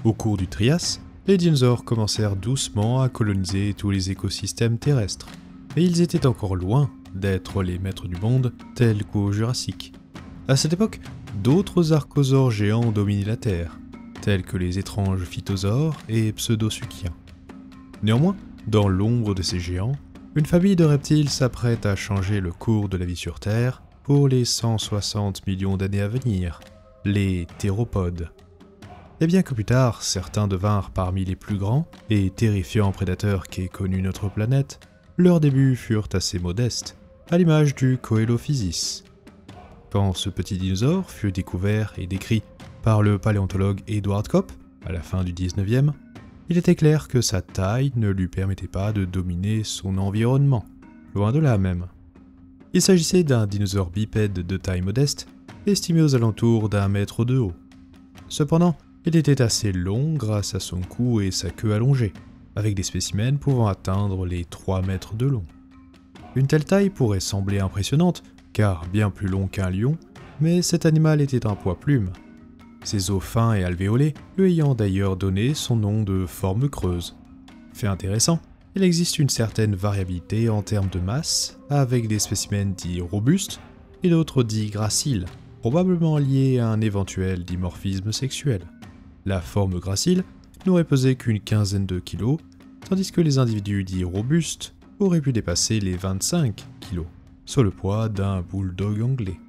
Au cours du Trias, les dinosaures commencèrent doucement à coloniser tous les écosystèmes terrestres, mais ils étaient encore loin d'être les maîtres du monde tels qu'au Jurassique. À cette époque, d'autres archosaures géants dominaient la Terre, tels que les étranges phytosaures et pseudosuchiens. Néanmoins, dans l'ombre de ces géants, une famille de reptiles s'apprête à changer le cours de la vie sur Terre pour les 160 millions d'années à venir, les théropodes. Et bien que plus tard, certains devinrent parmi les plus grands et terrifiants prédateurs qu'ait connu notre planète, leurs débuts furent assez modestes, à l'image du Coelophysis. Quand ce petit dinosaure fut découvert et décrit par le paléontologue Edward Kopp, à la fin du 19e, il était clair que sa taille ne lui permettait pas de dominer son environnement, loin de là même. Il s'agissait d'un dinosaure bipède de taille modeste, estimé aux alentours d'1 mètre de haut. Cependant, il était assez long grâce à son cou et sa queue allongée, avec des spécimens pouvant atteindre les 3 mètres de long. Une telle taille pourrait sembler impressionnante, car bien plus long qu'un lion, mais cet animal était un poids-plume. Ses os fins et alvéolés lui ayant d'ailleurs donné son nom de forme creuse. Fait intéressant, il existe une certaine variabilité en termes de masse, avec des spécimens dits robustes et d'autres dits graciles, probablement liés à un éventuel dimorphisme sexuel. La forme gracile n'aurait pesé qu'une quinzaine de kilos, tandis que les individus dits robustes auraient pu dépasser les 25 kilos, soit le poids d'un bulldog anglais.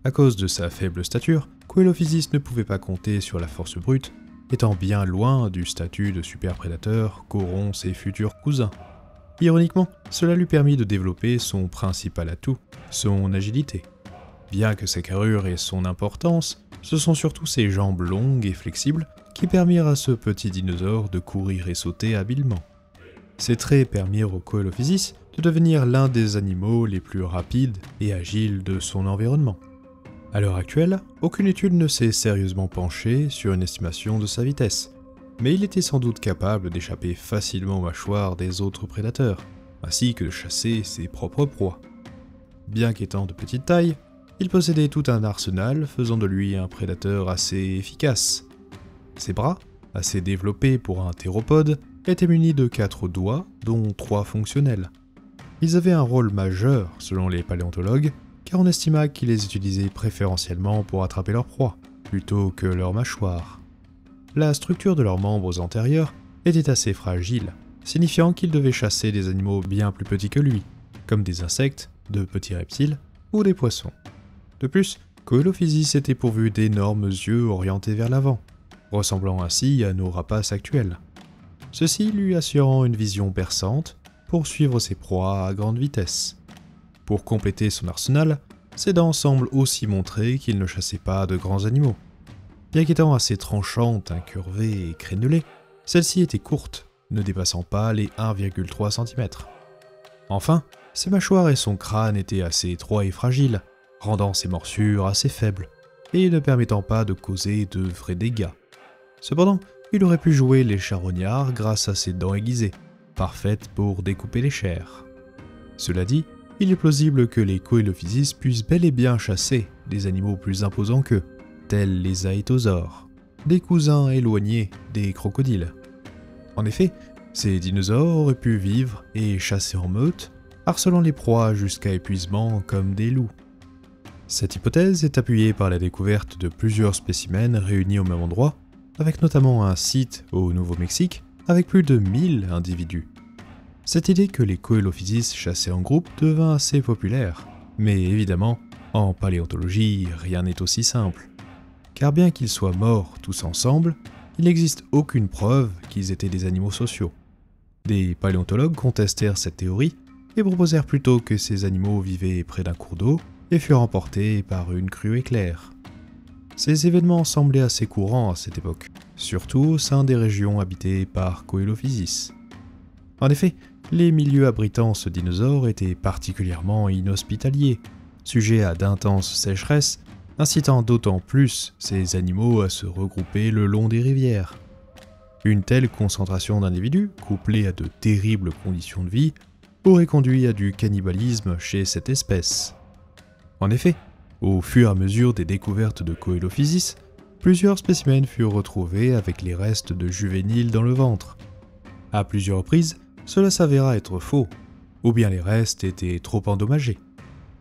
À cause de sa faible stature, Coelophysis ne pouvait pas compter sur la force brute, étant bien loin du statut de superprédateur qu'auront ses futurs cousins. Ironiquement, cela lui permit de développer son principal atout, son agilité. Bien que sa carrure ait son importance, ce sont surtout ses jambes longues et flexibles qui permirent à ce petit dinosaure de courir et sauter habilement. Ces traits permirent au Coelophysis de devenir l'un des animaux les plus rapides et agiles de son environnement. À l'heure actuelle, aucune étude ne s'est sérieusement penchée sur une estimation de sa vitesse, mais il était sans doute capable d'échapper facilement aux mâchoires des autres prédateurs, ainsi que de chasser ses propres proies. Bien qu'étant de petite taille, il possédait tout un arsenal faisant de lui un prédateur assez efficace. Ses bras, assez développés pour un théropode, étaient munis de 4 doigts, dont 3 fonctionnels. Ils avaient un rôle majeur selon les paléontologues, car on estima qu'ils les utilisaient préférentiellement pour attraper leurs proies, plutôt que leurs mâchoires. La structure de leurs membres antérieurs était assez fragile, signifiant qu'ils devaient chasser des animaux bien plus petits que lui, comme des insectes, de petits reptiles ou des poissons. De plus, Coelophysis était pourvu d'énormes yeux orientés vers l'avant, ressemblant ainsi à nos rapaces actuels. Ceci lui assurant une vision perçante pour suivre ses proies à grande vitesse. Pour compléter son arsenal, ses dents semblent aussi montrer qu'il ne chassait pas de grands animaux. Bien qu'étant assez tranchantes, incurvées et crénelées, celles-ci étaient courtes, ne dépassant pas les 1,3 cm. Enfin, ses mâchoires et son crâne étaient assez étroits et fragiles, rendant ses morsures assez faibles, et ne permettant pas de causer de vrais dégâts. Cependant, il aurait pu jouer les charognards grâce à ses dents aiguisées, parfaites pour découper les chairs. Cela dit, il est plausible que les Coelophysis puissent bel et bien chasser des animaux plus imposants qu'eux, tels les aétosaures, des cousins éloignés des crocodiles. En effet, ces dinosaures auraient pu vivre et chasser en meute, harcelant les proies jusqu'à épuisement comme des loups. Cette hypothèse est appuyée par la découverte de plusieurs spécimens réunis au même endroit, avec notamment un site au Nouveau-Mexique avec plus de 1000 individus. Cette idée que les Coelophysis chassaient en groupe devint assez populaire, mais évidemment, en paléontologie, rien n'est aussi simple. Car bien qu'ils soient morts tous ensemble, il n'existe aucune preuve qu'ils étaient des animaux sociaux. Des paléontologues contestèrent cette théorie et proposèrent plutôt que ces animaux vivaient près d'un cours d'eau et furent emportés par une crue éclair. Ces événements semblaient assez courants à cette époque, surtout au sein des régions habitées par Coelophysis. En effet, les milieux abritant ce dinosaure étaient particulièrement inhospitaliers, sujets à d'intenses sécheresses, incitant d'autant plus ces animaux à se regrouper le long des rivières. Une telle concentration d'individus, couplée à de terribles conditions de vie, aurait conduit à du cannibalisme chez cette espèce. En effet, au fur et à mesure des découvertes de Coelophysis, plusieurs spécimens furent retrouvés avec les restes de juvéniles dans le ventre. À plusieurs reprises, cela s'avéra être faux, ou bien les restes étaient trop endommagés.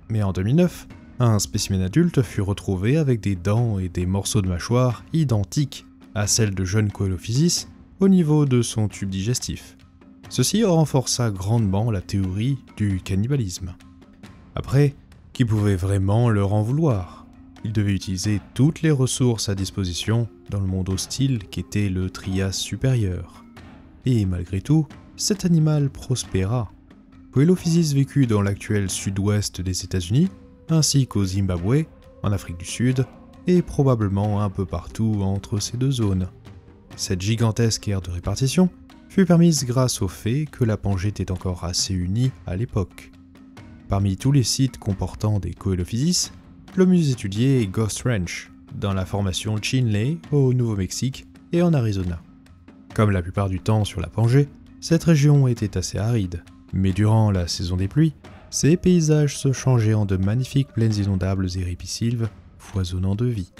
Mais en 2009, un spécimen adulte fut retrouvé avec des dents et des morceaux de mâchoire identiques à celles de jeune Coelophysis au niveau de son tube digestif. Ceci renforça grandement la théorie du cannibalisme. Après, qui pouvait vraiment leur en vouloir? Ils devaient utiliser toutes les ressources à disposition dans le monde hostile qu'était le Trias supérieur. Et malgré tout, cet animal prospéra. Coelophysis vécut dans l'actuel sud-ouest des États-Unis, ainsi qu'au Zimbabwe, en Afrique du Sud, et probablement un peu partout entre ces deux zones. Cette gigantesque aire de répartition fut permise grâce au fait que la Pangée était encore assez unie à l'époque. Parmi tous les sites comportant des Coelophysis, le mieux étudié est Ghost Ranch, dans la formation Chinle au Nouveau-Mexique et en Arizona. Comme la plupart du temps sur la Pangée, cette région était assez aride, mais durant la saison des pluies, ces paysages se changeaient en de magnifiques plaines inondables et ripisylves, foisonnant de vie.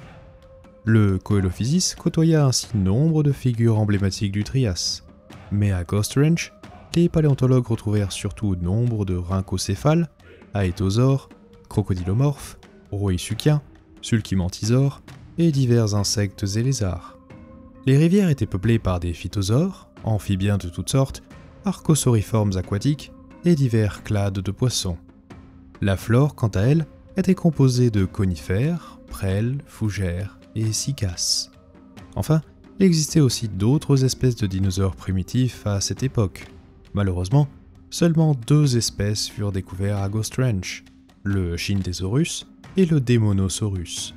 Le Coelophysis côtoya ainsi nombre de figures emblématiques du Trias, mais à Ghost Ranch, les paléontologues retrouvèrent surtout nombre de rhincocéphales, aétosaures, crocodilomorphes, roïsuchiens, sulcimantisaures et divers insectes et lézards. Les rivières étaient peuplées par des phytosaures, amphibiens de toutes sortes, archosauriformes aquatiques et divers clades de poissons. La flore, quant à elle, était composée de conifères, prêles, fougères et cycas. Enfin, il existait aussi d'autres espèces de dinosaures primitifs à cette époque. Malheureusement, seulement 2 espèces furent découvertes à Ghost Ranch, le Shindesaurus et le Demonosaurus.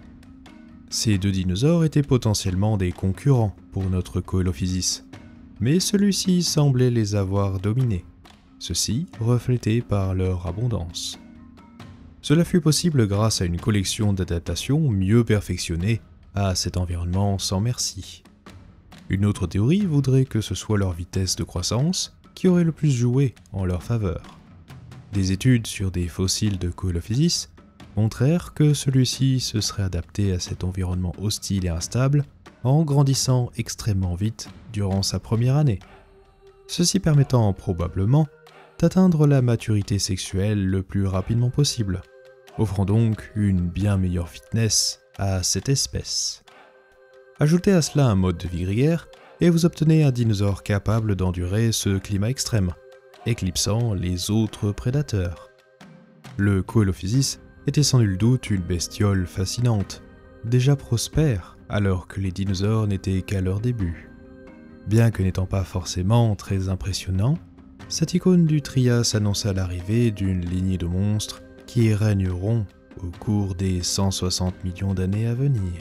Ces 2 dinosaures étaient potentiellement des concurrents pour notre Coelophysis, mais celui-ci semblait les avoir dominés, ceci reflété par leur abondance. Cela fut possible grâce à une collection d'adaptations mieux perfectionnées à cet environnement sans merci. Une autre théorie voudrait que ce soit leur vitesse de croissance qui aurait le plus joué en leur faveur. Des études sur des fossiles de Coelophysis montrèrent que celui-ci se serait adapté à cet environnement hostile et instable en grandissant extrêmement vite durant sa première année, ceci permettant probablement d'atteindre la maturité sexuelle le plus rapidement possible, offrant donc une bien meilleure fitness à cette espèce. Ajoutez à cela un mode de vie grégaire et vous obtenez un dinosaure capable d'endurer ce climat extrême, éclipsant les autres prédateurs. Le Coelophysis était sans nul doute une bestiole fascinante, déjà prospère alors que les dinosaures n'étaient qu'à leur début. Bien que n'étant pas forcément très impressionnant, cette icône du Trias annonça l'arrivée d'une lignée de monstres qui régneront au cours des 160 millions d'années à venir.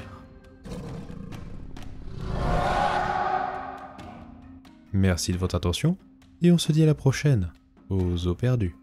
Merci de votre attention et on se dit à la prochaine aux Os perdus.